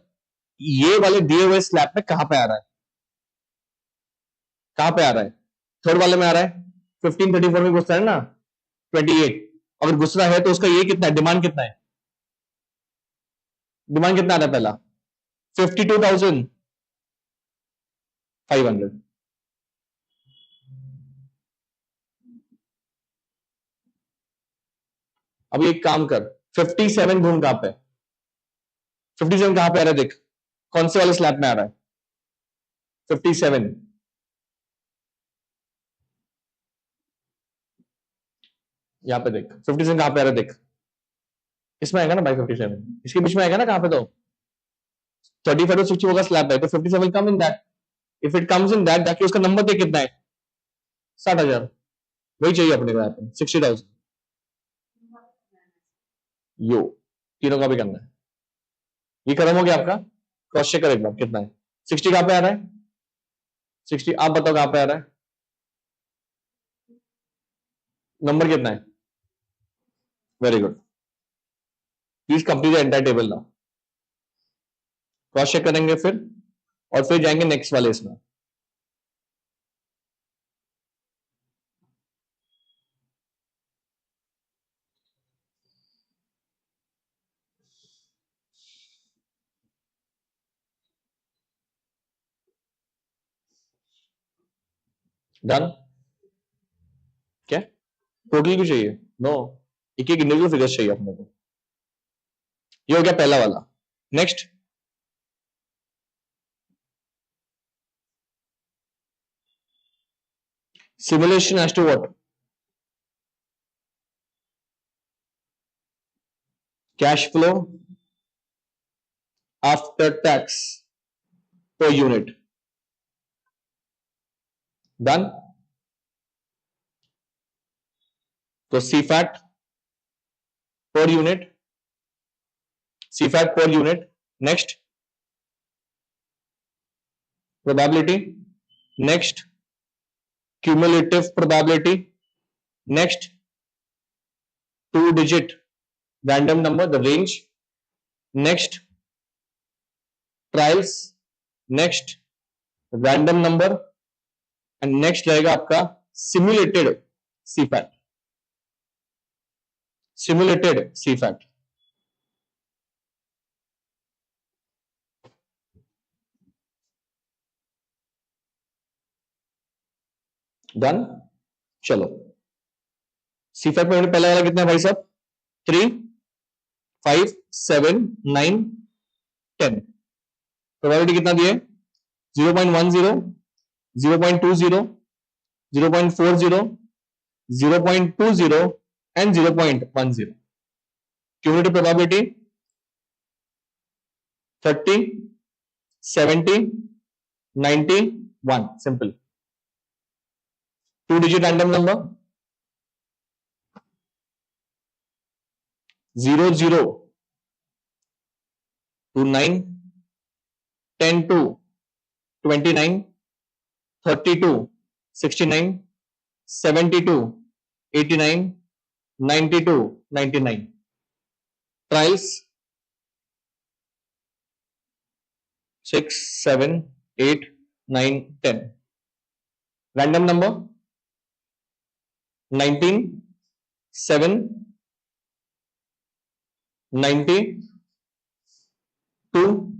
A: ये वाले दिए हुए स्लैब में कहां पे आ रहा है? कहां पे आ रहा है? थर्ड वाले में आ रहा है। 1534 में घुस रहा है ना 28। अगर घुस रहा है तो उसका ये कितना है? डिमांड कितना है? डिमांड कितना आ रहा है पहला? 52,500। अब एक काम कर, 57 ढूंढ कहां पे? 57 कहां पे आ रहा है? देख कौन से वाले स्लैब में आ रहा है 57। यहां पे देख 57 कहां पे आ रहा है। देख इसमें आएगा ना भाई 57, इसके बीच में आएगा ना कहां पे? तो 35 to 60 होगा स्लैब है, तो 57 come in that. If it comes in that, जाके उसका नंबर देख कितना है? 60,000। वही चाहिए अपने को यहाँ पे 60,000। यो तीनों का भी करना है। ये खत्म हो गया आपका। क्रॉस चेक कर एक बार कितना है। 60 कहां पे आ रहा है? 60 आप बताओ कहां पे आ रहा है? नंबर कितना है? Very good. Please complete the entire table now. Cross check करेंगे फिर, और फिर जाएंगे नेक्स्ट वाले इसमें। डन? क्या टोटल क्यों चाहिए? नो, एक एक इंडिविजुअल फिगर्स चाहिए अपने को। ये हो गया पहला वाला। Next, simulation as to what? Cash flow after tax per unit. Done? तो CFAT per unit, CFAT per unit. Next, probability. Next, cumulative probability. Next, 2-digit random number, the range. Next, trials. Next, random number. And next रहेगा आपका simulated CFAT. Simulated CFAT. Done? चलो CFAT में पहला वाला कितना है भाई साहब? 3, 5, 7, 9, 10। प्रोबेबिलिटी कितना दिए? 0.10, 0.20, 0.40, 0.20 and 0.10. Cumulative probability 30, 70, 90, 1. Simple. 2-digit random number 0, 0 to 9, 10 to 29, 30 to 69, 70 to 89, 90 to 99. Trials 6, 7, 8, 9, 10. Random number 19, 7, 90, 2,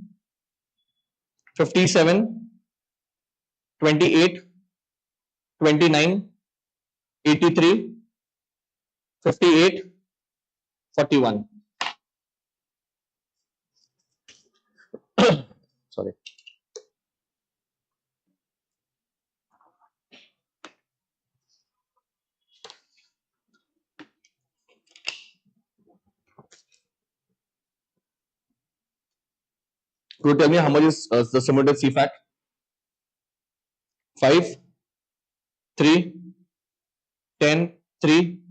A: 57, 28, 29, 83, 58, 41. Sorry. Could you tell me how much is the simulated CFAT? 5, 3, 10, 3.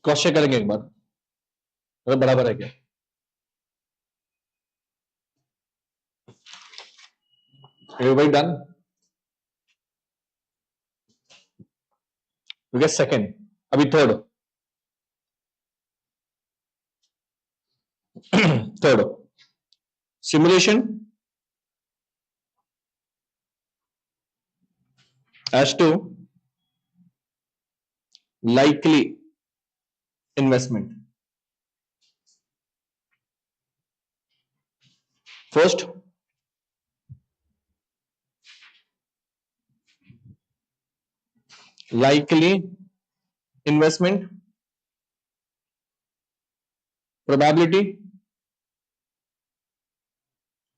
A: Cross check करेंगे एक बार, अगर बराबर है क्या. Everybody done? You get second. अभी third. Third. Simulation as to likely investment. First, likely investment probability,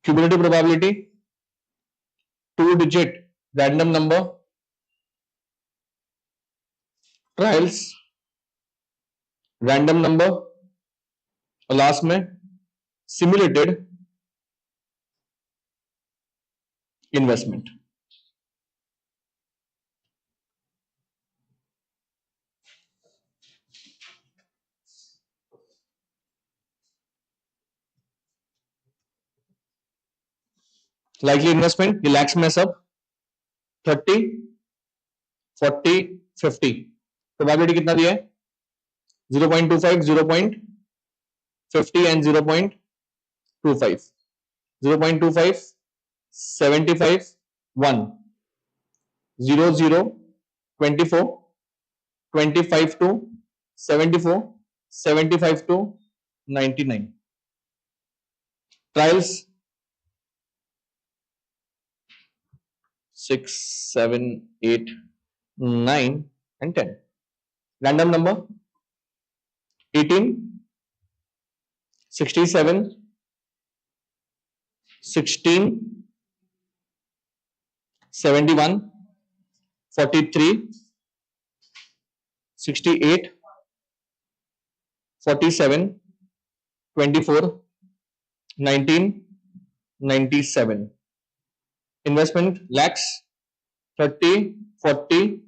A: cumulative probability, 2-digit random number, trials, random number, और लास्ट में simulated investment. Likely investment, ये lakhs में सब 30, 40, 50. Probability कितना दिया है? 0.25, 0.50 and 0.25. 0.25, 75, 1. 0, 0, 24, 25 to 74, 75 to 99. Trials 6, 7, 8, 9 and 10. Random number 18, 67, 16, 71, 43, 68, 47, 24, 19, 97. Investment lakhs 30, 40,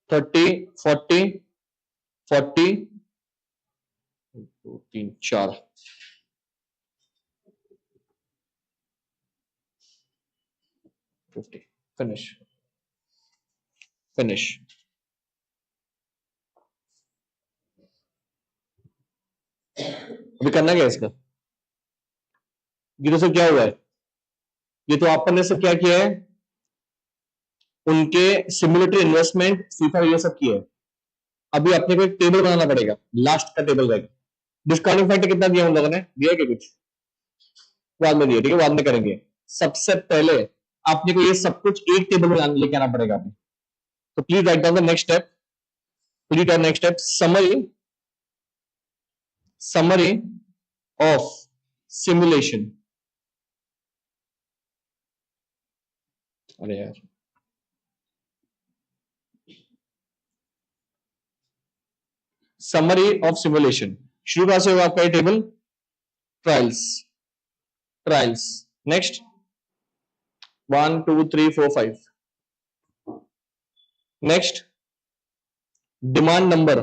A: 30, 40, 40, 2, 3, 4. Finish. Finish. अभी करना क्या है इसका? ये तो सब क्या हुआ है? ये तो अपन ने सब क्या किया है? उनके सिमुलेटरी इन्वेस्टमेंट फीफा ये सब किया है. अभी अपने को एक टेबल बनाना पड़ेगा, लास्ट का टेबल रहेगा. डिस्काउंटिंग फैक्टर कितना दिया उन लोगों ने? दिया क्या कुछ? बाद में दिया, ठीक है, बाद में करेंगे. सबसे पहले आपने को ये सब कुछ एक टेबल में लेके आना पड़ेगा अभी. तो please write down the next step. Please down next step. Summary of simulation. अरे यार, समरी ऑफ सिमुलेशन. शुरू कहां से होगा आपका ये table? Trials. Trials. Next 1, 2, 3, 4, 5. Next demand number.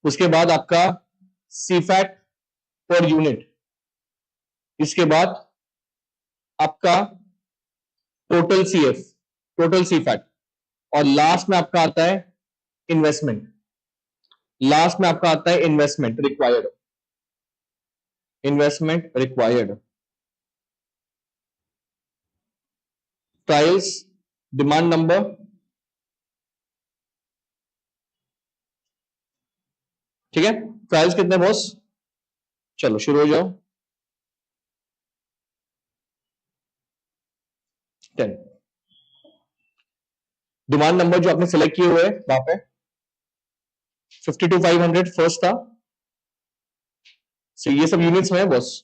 A: उसके बाद आपका सीफैट पर यूनिट. इसके बाद आपका टोटल सीएफ, टोटल सीफैट. और लास्ट में आपका आता है इन्वेस्टमेंट. लास्ट में आपका आता है investment required. Investment required. Trials, demand number, ठीक है. ट्रायल्स कितने बॉस? चलो शुरू हो जाओ. 10। डिमांड नंबर जो आपने सिलेक्ट किए हुए वहां पे 52,500 फर्स्ट था। So, ये सब यूनिट्स में है boss.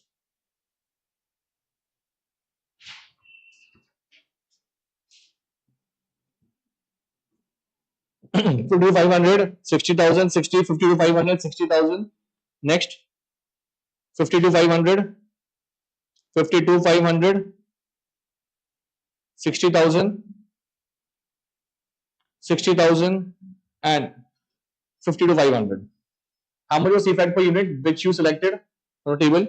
A: Fifty 500, 60,000, 60, 52,500, 60,000. Next, 52,500, 52,500, 60,000, 60,000, and 52,500. How much was CFAT per unit which you selected on the table?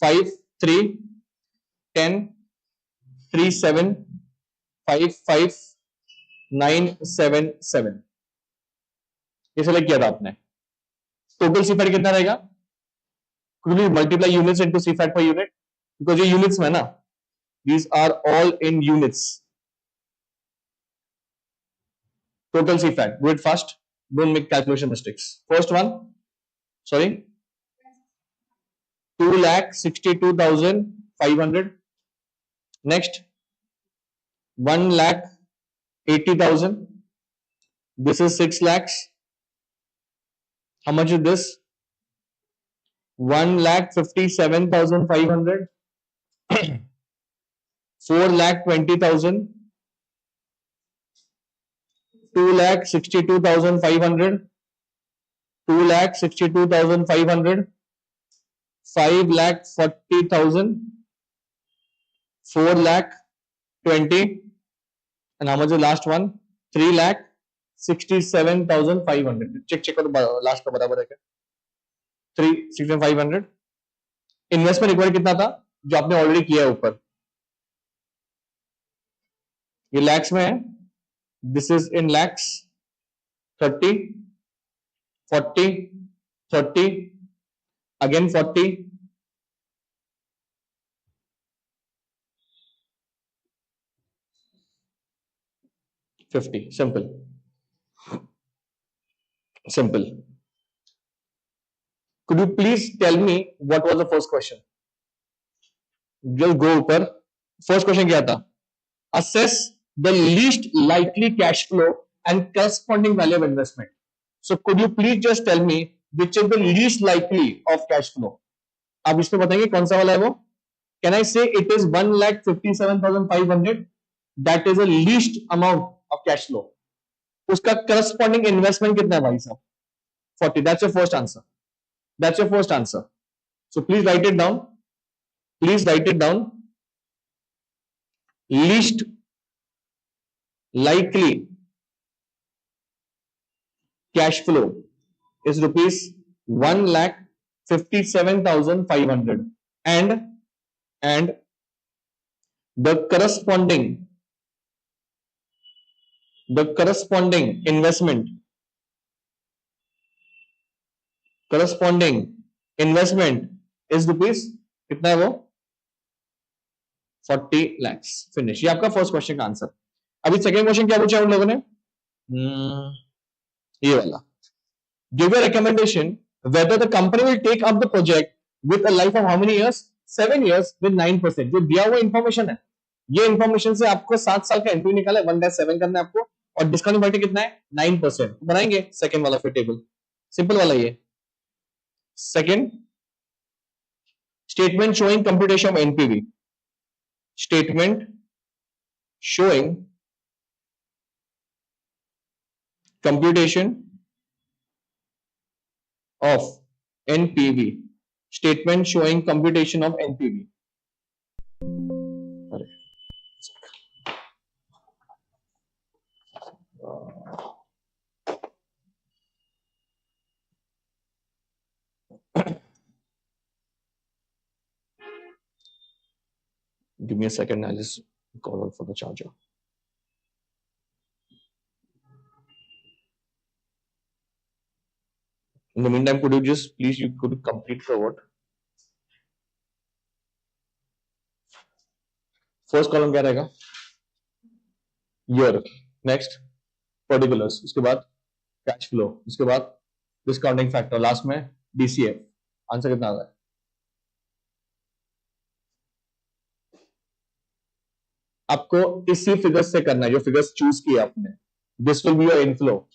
A: 5, 3, 10, 3, 7, 5, 5, 9, 7, 7. ये सेलेक्ट किया था आपने। टोटल CFAT कितना रहेगा? Could you multiply units into CFAT per unit? Because ये units में ना, these are all in units. Total CFAT. Do it fast. Don't make calculation mistakes. First one, sorry, 2,62,500. Next, 1,80,000. This is 6 lakhs. How much is this? 1,57,500. 4,20,000. 2,62,500. 2,62,500. 5,40,000. 4,20,000. And how much is the last one? 3,67,500. Check last का बराबर है क्या? 3,67,500. इन्वेस्टमेंट रिक्वायर्ड कितना था जो आपने ऑलरेडी किया है ऊपर? ये लैक्स में है. This is in lakhs. 30, 40, 30, again 40, 50. Simple. Simple. Could you please tell me what was the first question? Just go ऊपर. First question क्या था? Assess the least likely cash flow and corresponding value of investment. So could you please just tell me which is the least likely of cash flow? आप इसमें बताएंगे कौन सा वाला है वो? Can I say it is 1,57,500? That is the least amount of cash flow. उसका corresponding investment कितना है भाई साहब? 40. That's your first answer. That's your first answer. So please write it down. Please write it down. Least likely cash flow is rupees 1,57,500 and the corresponding investment is rupees कितना है वो? 40 lakhs. फिनिश. ये आपका फर्स्ट क्वेश्चन का आंसर. अभी सेकंड क्वेश्चन क्या पूछा उन लोगों ने? ये वाला. Give a recommendation whether the company will take up the project with a life of how many years? 7 years with 9%. जो दिया हुआ इंफॉर्मेशन है, ये इंफॉर्मेशन से आपको 7 साल का एंट्री निकाला है, 1/7 करना है आपको, और डिस्काउंट फैक्टर कितना है? 9%. बनाएंगे सेकंड वाला फिर टेबल. सिंपल वाला ये. Second, statement showing computation of NPV. Statement showing computation of NPV. Statement showing computation of NPV. Give me a second. I'll just call out for the charger. In the meantime, could you just please complete the what? First column क्या रहेगा? Year. Next, particulars. उसके बाद cash flow. उसके बाद discounting factor. Last में DCF. आंसर कितना आ रहा है? आपको इसी फिगर्स से करना है, जो फिगर्स चूज किए आपने. This will be your inflow.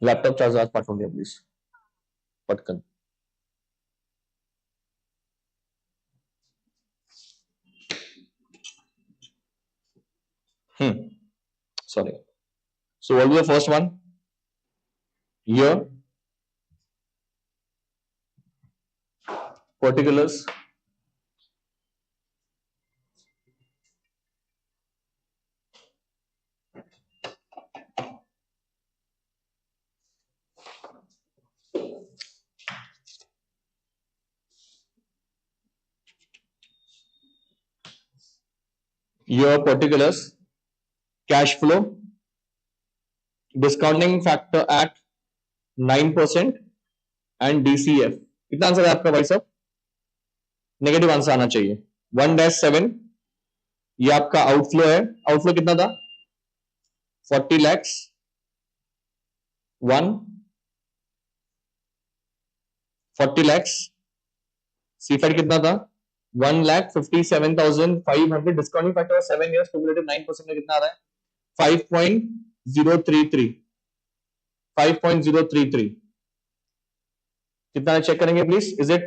A: Laptop charge आज पाठवून द्या प्लीज पटकन. Sorry. So what was the first one? Year, particulars, cash flow, discounting factor at 9% and DCF. कितना आंसर है आपका भाई साहब? नेगेटिव आंसर आना चाहिए. 1-7 ये आपका आउटफ्लो है. आउटफ्लो कितना था? 40 lakhs. 40 lakhs. सीफेड कितना था? 1,57,500. डिस्काउंटिंग फैक्टर 7 years क्यूमुलेटिव 9% में कितना आ रहा है? 5.033. 5.033. कितना चेक करेंगे please? Is it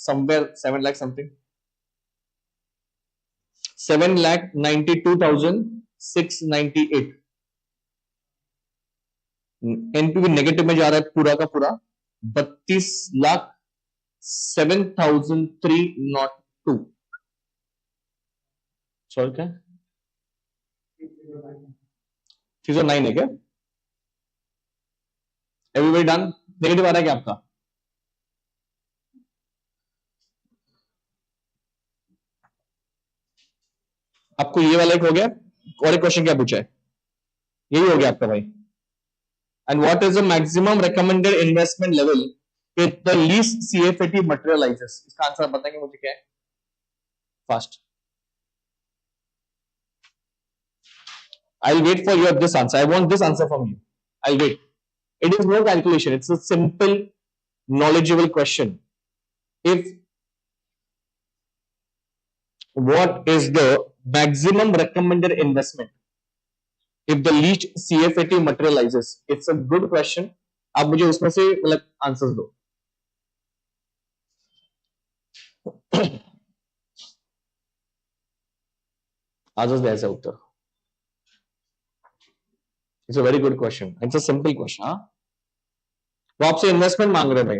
A: somewhere 7 lakh something? 7,92,698. NPV negative में जा रहा है पूरा का पूरा. 32,07,302. सॉरी क्या? 309 है क्या? Everybody done? नेगेटिव आ रहा है क्या आपका? आपको ये वाला एक हो गया. और एक क्वेश्चन क्या पूछा है? यही हो गया आपका भाई. And what is the maximum recommended investment level if the least CFAT मटेरियलाइजेस? इसका आंसर आप बताएंगे मुझे क्या है? Fast. I'll wait for your this answer. I want this answer from you. I'll wait. It is no calculation. It's a simple, knowledgeable question. If what is the maximum recommended investment if the least CFAT materializes? It's a good question. आप मुझे उसमें से मतलब आंसर्स दो. आजच द्यायचा उत्तर. It's a very good question. It's a simple question. हाँ, वो आपसे इन्वेस्टमेंट मांग रहे हैं भाई.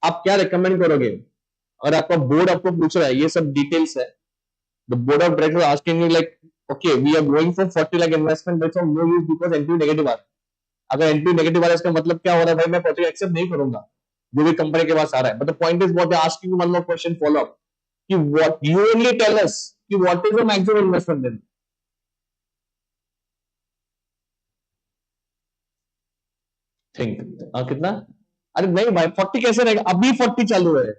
A: आप क्या रिकमेंड करोगे? अगर आपका बोर्ड आपको पूछ रहा है, ये सब डिटेल्स है. The board of directors are asking you like, okay, we are going for 40 lakh investment, but of no use because NPV negative आ रहा है. अगर NPV नेगेटिव आ रहा है इसका मतलब क्या हो रहा है भाई? मैं प्रोजेक्ट एक्सेप्ट नहीं करूंगा जो भी कंपनी के पास आ रहा है. But the point is what they asking you. One more question follow up कि what you only tell us कि what is the maximum investment then. Think. कितना? अरे नहीं भाई, 40 कैसे रहेगा? अभी 40 चालू है.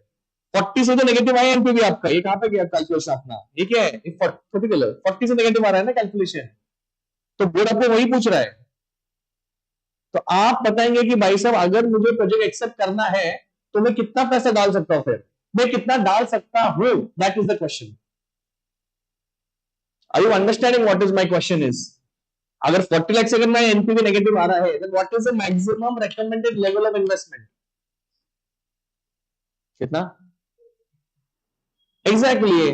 A: 40 से तो नेगेटिव आया एनपीवी आपका. ये कहां पे गया कैलकुलेशन अपना? ये क्या है? 40 से नेगेटिव आ रहा है ना कैलकुलेशन. तो बोर्ड आपको वही पूछ रहा है. तो आप बताएंगे कि भाई साहब अगर मुझे प्रोजेक्ट एक्सेप्ट करना है तो मैं कितना पैसा डाल सकता हूं? फिर मैं कितना डाल सकता हूं? That is the question. Are you understanding what is my question is? अगर 40 लाख से अगर मैं एनपीवी नेगेटिव आ रहा है, then what is the maximum recommended level of investment? कितना? एग्जैक्टली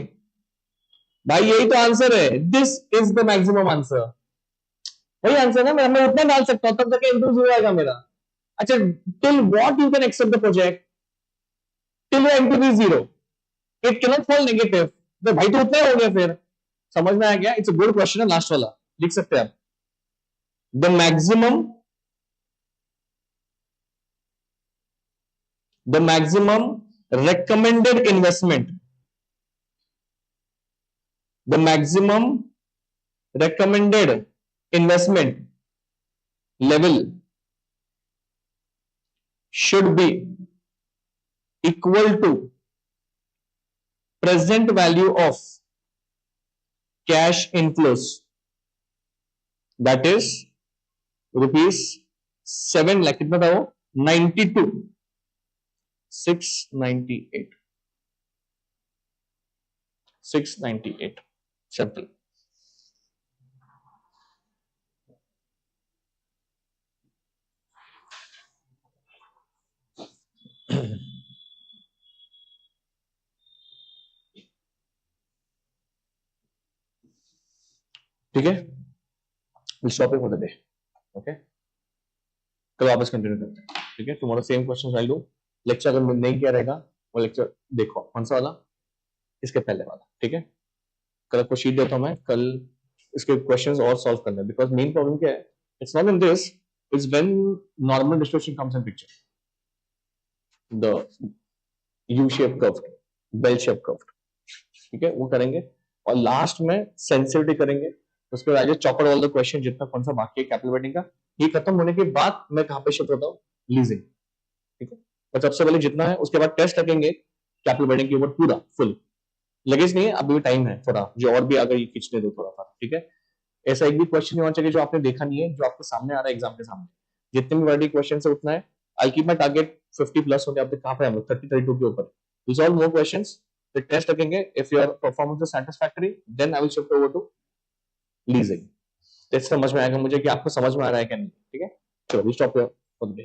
A: भाई, यही तो आंसर है. This is the maximum answer. वही आंसर है. मैं उतना डाल सकता हूं तब तक एनपीवी जीरो आएगा मेरा. अच्छा, till what you can accept the project? Till NPV zero. It cannot fall negative. तो भाई तो उतना ही हो गया. फिर समझ में आ गया? इट्स अ गुड क्वेश्चन है. लास्ट वाला लिख सकते हैं आप. The maximum recommended investment, the maximum recommended investment level should be equal to present value of cash inflows that is ₹7 lakh. कितना था वो? 92, 698, 698 सिंपल। ठीक है, will stop it for the day. Okay, कल वापस कंटिन्यू करते हैं। ठीक है, tomorrow same question I do. Lecture अगर नहीं किया रहेगा वो लेक्चर देखो, कौन सा वाला? इसके पहले वाला। ठीक है, कल आपको शीट देता हूं मैं, कल इसके क्वेश्चंस और सॉल्व करना है। बिकॉज मेन प्रॉब्लम क्या है, it's not in this, it's when normal distribution comes in picture, the U shape curve, bell shape curve. ठीक है, वो करेंगे और लास्ट में सेंसिटिविटी करेंगे। उसके बाद चॉपर ऑल द क्वेश्चन जितना कौन सा बाकी है कैपिटल वेटिंग का, ये खत्म होने के बाद मैं कहां पे शिफ्ट होता हूँ? लीजिंग। ठीक है, और सबसे पहले जितना है उसके बाद टेस्ट रखेंगे कैपिटल वेटिंग के ऊपर पूरा फुल। लगेज नहीं है, अभी भी टाइम है थोड़ा, जो और भी अगर ये खींचने दो थोड़ा सा। ठीक है, ऐसा एक भी क्वेश्चन नहीं होना चाहिए जो आपने देखा नहीं है, जो आपके सामने आ रहा है एग्जाम के सामने। जितने भी वैरायटी क्वेश्चन है उतना है। I keep my target 50 plus हो गया। अब तक कहां पे हम लोग? 30-32 के ऊपर। दिस ऑल मोर क्वेश्चंस, फिर टेस्ट रखेंगे। If your performance is satisfactory then I will shift over to leasing. समझ में आएगा मुझे कि आपको समझ में आ रहा है क्या नहीं। ठीक है, चलो we stop for the day.